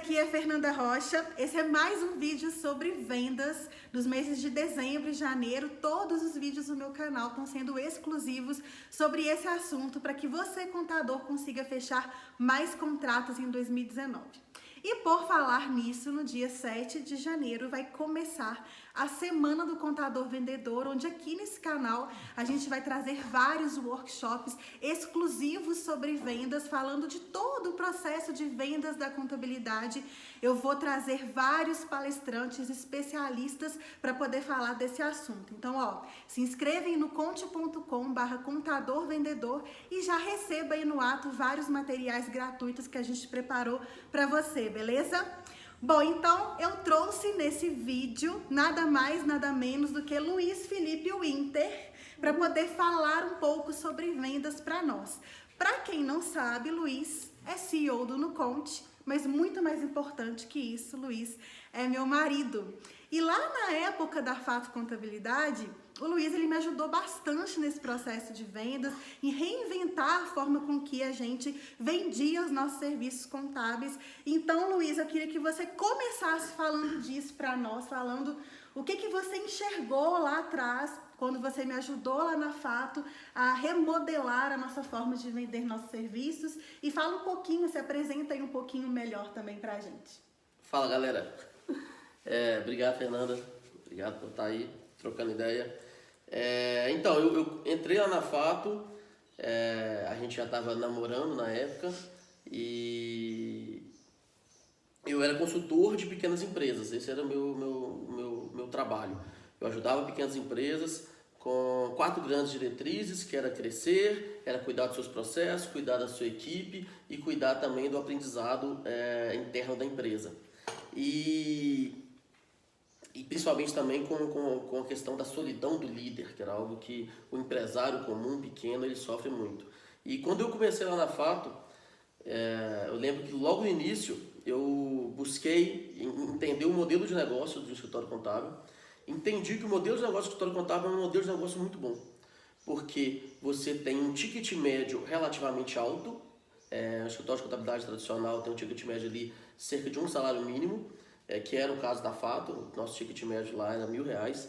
aqui é Fernanda Rocha. Esse é mais um vídeo sobre vendas dos meses de dezembro e janeiro. Todos os vídeos do meu canal estão sendo exclusivos sobre esse assunto para que você, contador, consiga fechar mais contratos em 2019. E por falar nisso, no dia 7 de janeiro vai começar a Semana do Contador Vendedor, onde aqui nesse canal a gente vai trazer vários workshops exclusivos sobre vendas, falando de todo o processo de vendas da contabilidade. Eu vou trazer vários palestrantes especialistas para poder falar desse assunto. Então, se inscrevem no conte.com/contador-vendedor e já receba aí no ato vários materiais gratuitos que a gente preparou para você, beleza? Bom, então eu trouxe nesse vídeo nada mais, nada menos do que Luiz Felipe Winter para poder falar um pouco sobre vendas para nós. Para quem não sabe, Luiz é CEO do Nuconte, mas muito mais importante que isso, Luiz é meu marido. E lá na época da Fato Contabilidade, o Luiz ele me ajudou bastante nesse processo de vendas, em reinventar a forma com que a gente vendia os nossos serviços contábeis. Então, Luiz, eu queria que você começasse falando disso para nós, falando o que você enxergou lá atrás, quando você me ajudou lá na Fato a remodelar a nossa forma de vender nossos serviços. E fala um pouquinho, se apresenta aí um pouquinho melhor também pra gente. Fala, galera. Obrigado, Fernanda. Obrigado por estar aí trocando ideia. Então, eu entrei lá na Fato, a gente já estava namorando na época e eu era consultor de pequenas empresas. Esse era o meu trabalho. Eu ajudava pequenas empresas com 4 grandes diretrizes, que era crescer, era cuidar dos seus processos, cuidar da sua equipe e cuidar também do aprendizado interno da empresa. E principalmente também com a questão da solidão do líder, que era algo que o empresário comum, pequeno, ele sofre muito. E quando eu comecei lá na Fato, eu lembro que logo no início eu busquei entender o modelo de negócio do escritório contábil. Entendi que o modelo de negócio do escritório contábil é um modelo de negócio muito bom, porque você tem um ticket médio relativamente alto. O escritório de contabilidade tradicional tem um ticket médio ali cerca de um salário mínimo, que era o caso da Fato. O nosso ticket médio lá era R$1.000,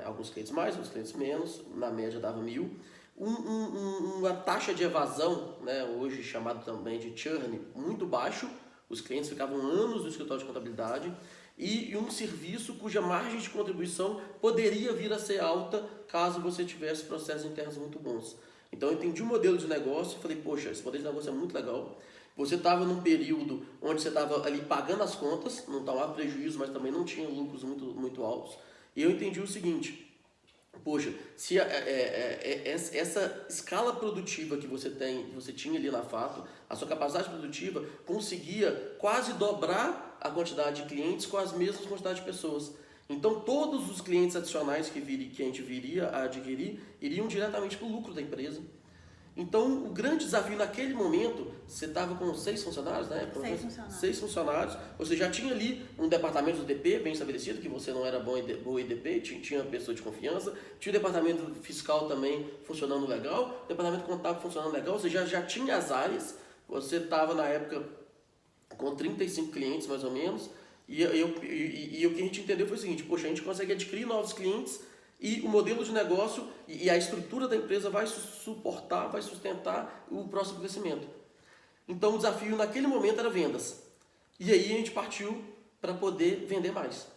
alguns clientes mais, alguns clientes menos, na média dava 1.000. Uma taxa de evasão, hoje chamado também de churn, muito baixo. Os clientes ficavam anos no escritório de contabilidade e um serviço cuja margem de contribuição poderia vir a ser alta caso você tivesse processos internos muito bons. Então eu entendi o modelo de negócio e falei, poxa, esse modelo de negócio é muito legal. Você estava num período onde você estava ali pagando as contas, não estava prejuízo, mas também não tinha lucros muito altos. E eu entendi o seguinte, poxa, se essa escala produtiva que você tinha ali na Fato, a sua capacidade produtiva conseguia quase dobrar a quantidade de clientes com as mesmas quantidades de pessoas. Então todos os clientes adicionais que a gente viria a adquirir iriam diretamente para o lucro da empresa. Então o grande desafio naquele momento, você estava com 6 funcionários, né? 6 funcionários. Você já tinha ali um departamento do DP bem estabelecido, que você não era bom em DP, tinha uma pessoa de confiança, tinha o departamento fiscal também funcionando legal, o departamento contábil funcionando legal, você já tinha as áreas. Você estava na época com 35 clientes mais ou menos, e o que a gente entendeu foi o seguinte, poxa, a gente consegue adquirir novos clientes e o modelo de negócio e a estrutura da empresa vai suportar, vai sustentar o próximo crescimento. Então o desafio naquele momento era vendas. E aí a gente partiu para poder vender mais.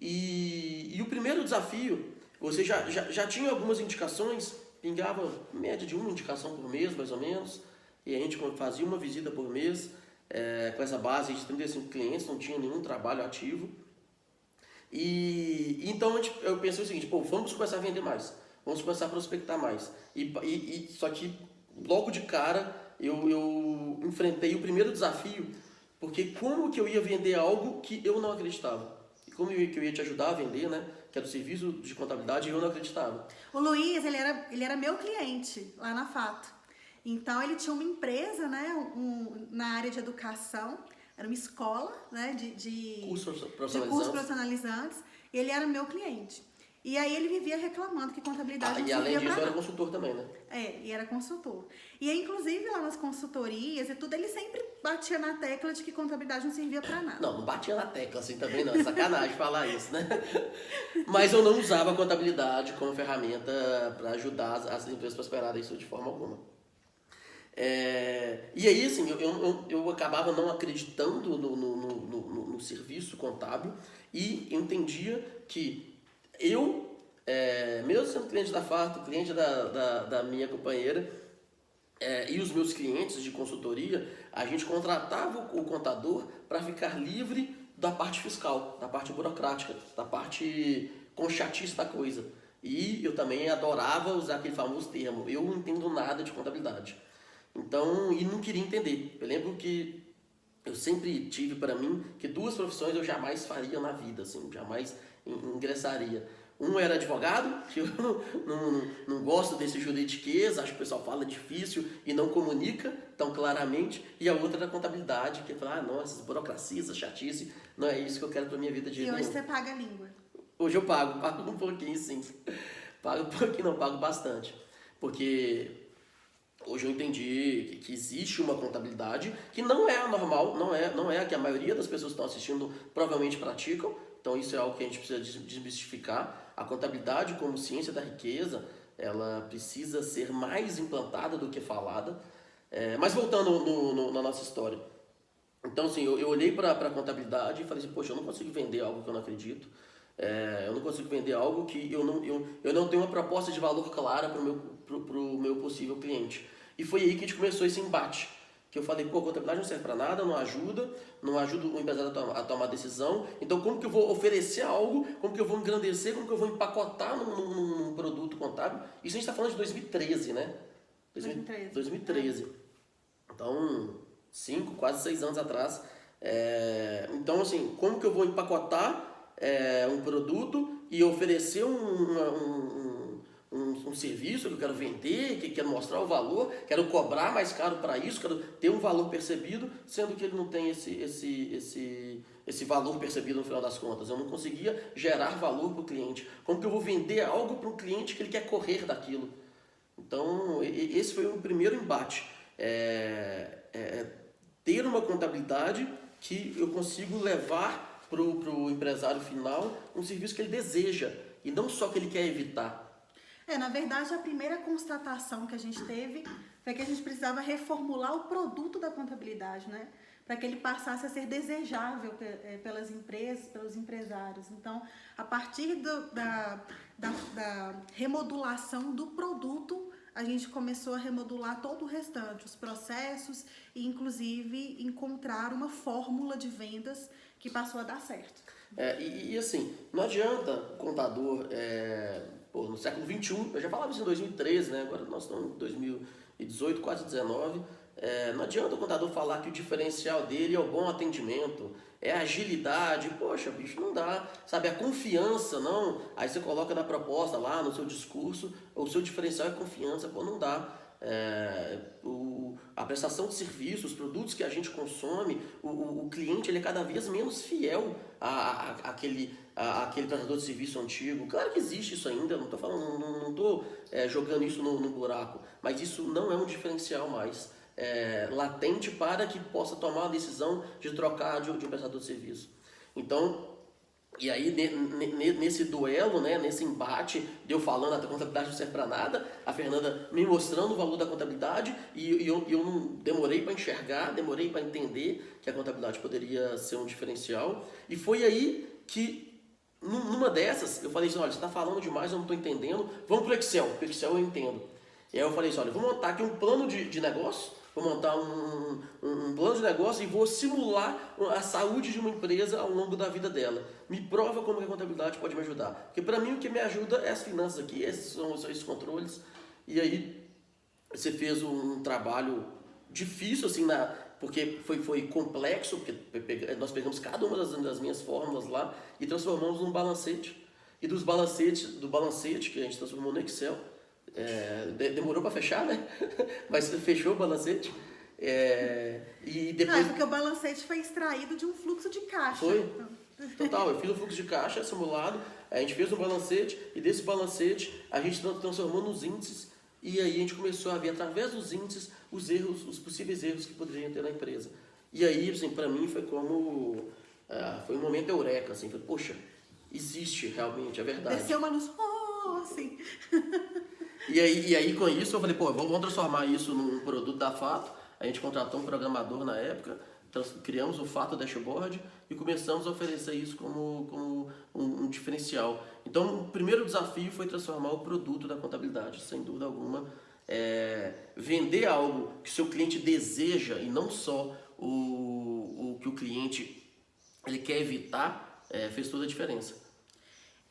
E o primeiro desafio, você já tinha algumas indicações, pingava média de uma indicação por mês, mais ou menos, e a gente fazia uma visita por mês, com essa base de 35 clientes, não tinha nenhum trabalho ativo. E então eu pensei o seguinte, vamos começar a vender mais, vamos começar a prospectar mais. Só que logo de cara eu enfrentei o primeiro desafio, porque como que eu ia vender algo que eu não acreditava? E como que eu ia te ajudar a vender, que era o serviço de contabilidade, e eu não acreditava. O Luiz, ele era meu cliente lá na Fato. Então ele tinha uma empresa, na área de educação. Era uma escola, de cursos profissionalizantes, e ele era meu cliente. E aí ele vivia reclamando que contabilidade não E servia além disso, para eu era nada. consultor também, né? E era consultor. E aí, inclusive, lá nas consultorias e tudo, ele sempre batia na tecla de que contabilidade não servia para nada. Não batia na tecla assim também não, é sacanagem falar isso, né? Mas eu não usava a contabilidade como ferramenta para ajudar as empresas a prosperarem isso de forma alguma. E aí, assim, eu acabava não acreditando no serviço contábil e entendia que eu, mesmo sendo cliente da Farto, cliente da minha companheira, e os meus clientes de consultoria, a gente contratava o contador para ficar livre da parte fiscal, da parte burocrática, da parte com chatice da coisa. E eu também adorava usar aquele famoso termo, eu não entendo nada de contabilidade. Então, e não queria entender. Eu lembro que eu sempre tive para mim que duas profissões eu jamais faria na vida, assim, jamais ingressaria. Um era advogado, que eu não gosto desse juridiquês, acho que o pessoal fala difícil e não comunica tão claramente. E a outra era contabilidade, que fala, nossa, essas burocracias, chatice, não é isso que eu quero para minha vida de jeito E hoje nenhum. você paga a língua? Hoje eu pago um pouquinho, sim. Pago um pouquinho, não, pago bastante. Porque hoje eu entendi que existe uma contabilidade que não é a normal, não é a que a maioria das pessoas que estão assistindo provavelmente praticam. Então isso é algo que a gente precisa desmistificar. A contabilidade como ciência da riqueza, ela precisa ser mais implantada do que falada. Mas voltando na nossa história. Então assim, eu olhei para a contabilidade e falei assim, poxa, eu não consigo vender algo que eu não acredito. Eu não consigo vender algo que eu não tenho uma proposta de valor clara para o meu possível cliente. E foi aí que a gente começou esse embate. Que eu falei, pô, contabilidade não serve para nada, não ajuda o empresário a tomar decisão. Então, como que eu vou oferecer algo, como que eu vou engrandecer, como que eu vou empacotar num produto contábil? Isso a gente está falando de 2013, né? 2013. Então, 5, quase 6 anos atrás. Então, assim, como que eu vou empacotar um produto e oferecer um serviço que eu quero vender, que quero mostrar o valor, quero cobrar mais caro para isso, quero ter um valor percebido, sendo que ele não tem esse valor percebido no final das contas. Eu não conseguia gerar valor para o cliente. Como que eu vou vender algo para um cliente que ele quer correr daquilo? Então, esse foi o primeiro embate. Ter uma contabilidade que eu consigo levar para o empresário final um serviço que ele deseja e não só que ele quer evitar. Na verdade, a primeira constatação que a gente teve foi que a gente precisava reformular o produto da contabilidade, né? Para que ele passasse a ser desejável pelas empresas, pelos empresários. Então, a partir da remodulação do produto, a gente começou a remodular todo o restante, os processos e, inclusive, encontrar uma fórmula de vendas que passou a dar certo. Assim, não adianta o contador, no século XXI, eu já falava isso em 2013, né? Agora nós estamos em 2018, quase 19. Não adianta o contador falar que o diferencial dele é o bom atendimento, é a agilidade. Poxa, bicho, não dá. Sabe, a confiança, não. Aí você coloca na proposta lá, no seu discurso, o seu diferencial é confiança. Pô, não dá. A prestação de serviços, os produtos que a gente consome, o cliente ele é cada vez menos fiel àquele prestador de serviço antigo. Claro que existe isso ainda, não estou falando, não estou jogando isso no buraco, mas isso não é um diferencial mais latente para que possa tomar a decisão de trocar de um prestador de serviço. Então, e aí nesse duelo, né, nesse embate, de eu falando a contabilidade não serve para nada, a Fernanda me mostrando o valor da contabilidade e eu não demorei para enxergar, demorei para entender que a contabilidade poderia ser um diferencial. E foi aí que, numa dessas, eu falei assim, olha, você está falando demais, eu não estou entendendo, vamos para o Excel eu entendo. E aí eu falei assim, olha, vou montar aqui um plano de negócio, vou montar um plano de negócio e vou simular a saúde de uma empresa ao longo da vida dela. Me prova como que a contabilidade pode me ajudar. Porque para mim o que me ajuda é as finanças aqui, esses são esses controles. E aí você fez um trabalho difícil, assim, porque foi complexo, porque nós pegamos cada uma das minhas fórmulas lá e transformamos num balancete. E do balancete que a gente transformou no Excel, demorou para fechar, né? Mas fechou o balancete. E depois... Não, porque o balancete foi extraído de um fluxo de caixa. Foi. Total, eu fiz um fluxo de caixa simulado, a gente fez um balancete e desse balancete a gente transformou nos índices e aí a gente começou a ver através dos índices os erros, os possíveis erros que poderiam ter na empresa. E aí, assim, pra mim foi como... foi um momento eureka, assim, foi, poxa, existe realmente, é verdade. Desceu uma luz, assim. E aí com isso eu falei, pô, vamos transformar isso num produto da Fato. A gente contratou um programador na época, criamos o Fato Dashboard e começamos a oferecer isso como um diferencial. Então, o primeiro desafio foi transformar o produto da contabilidade, sem dúvida alguma. Vender algo que o seu cliente deseja e não só o que o cliente ele quer evitar, fez toda a diferença.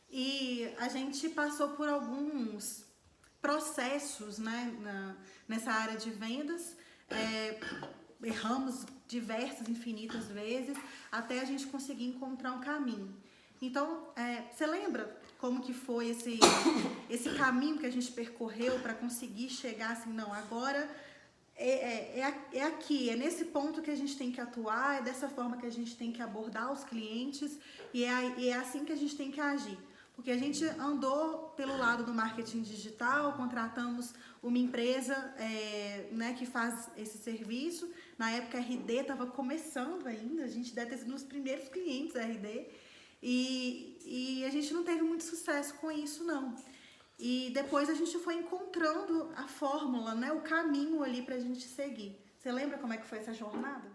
E a gente passou por alguns processos, né, nessa área de vendas, erramos diversas, infinitas vezes, até a gente conseguir encontrar um caminho. Então, você lembra como que foi esse caminho que a gente percorreu para conseguir chegar assim, não, agora é aqui, é nesse ponto que a gente tem que atuar, é dessa forma que a gente tem que abordar os clientes e é assim que a gente tem que agir. Porque a gente andou pelo lado do marketing digital, contratamos uma empresa né, que faz esse serviço. Na época a RD estava começando ainda, a gente deve ter sido um dos primeiros clientes da RD. E a gente não teve muito sucesso com isso, não. E depois a gente foi encontrando a fórmula, né, o caminho ali para a gente seguir. Você lembra como é que foi essa jornada?